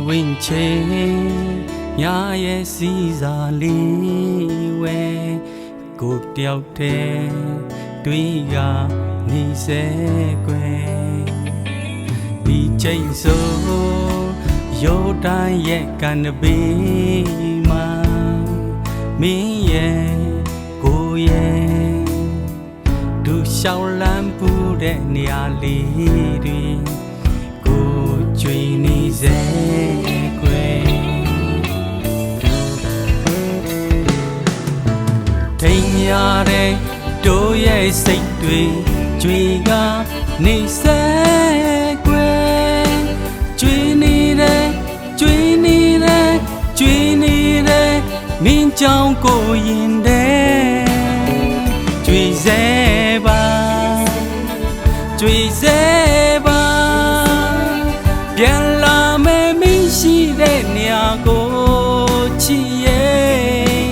ဝင်ချေညာရဲ့စီစားလေးဝဲကိုတယောက်တည်းတွေ့ကနေစေကွယ်ဒီချိန်ဆိုရိုးတိုင်းရဲ့ကန်ပေမှာမင်းရဲ့ကိုရဲ့ဒူရှောင်းလန်းပူတဲ့နေရာလေးတွေကိုကျွေးနေစေကွယ်ထိန်ရတဲ့တို့ရဲ့စိတ်တွေကျွေးကနေစေကွယ်ကျွေးနေတဲ့ကျွေးနေတဲ့ကျွေးနေတဲ့မင်းကြောင့်ကိုရင်တဲ့ကျွေးစေပါကျွေးစေပါပြန်လာမယ်မင်းရှိတဲ့နေရာကိုချစ်ရဲ့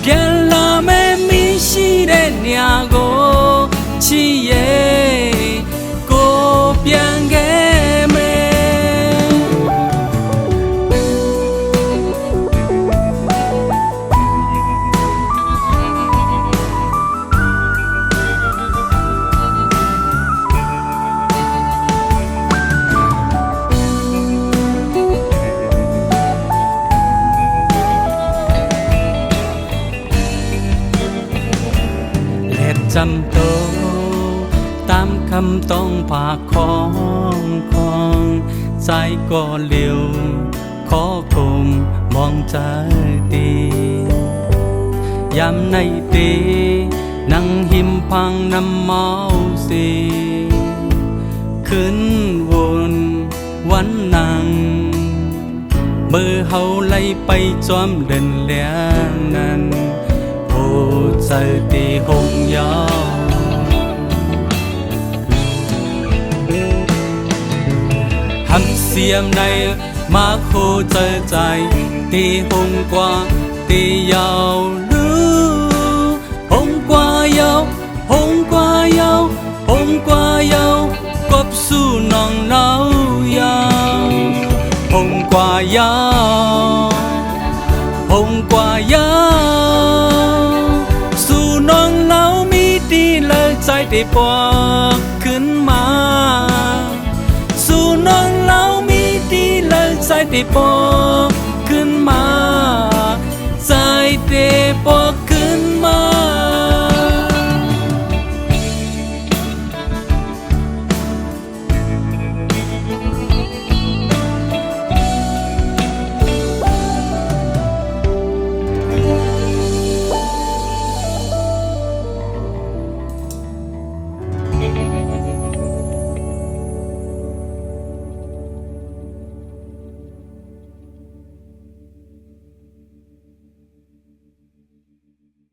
ပြန်လာမယ်မင်းရှိတဲ့နေရာကိုချစ်ရဲ့ကိုပြန်ခဲ့မယ်จำโตตามคำต้องผ่าของใจก็เลี้ยวขอคมมองใจตียามในตีนั่งหิมพังน้ำเมาสีขึ้นวนวันนั่งมือเฮาไล่ไปจอมเดินเลี้ยงนั้นใจตีหงยาวหันเสียมในมาโคเจอใจตีหงกว่าตียาวรู้หงกว่ายาวหงกว่ายาวหงกว่ายาวกบสู้น้องเนาวยาวหงกว่ายาวหงกว่ายาวน้องเล่ามีดีเลยใจได้บอกขึ้นมาสู่น้องเล่ามีดีเลยใจได้บอก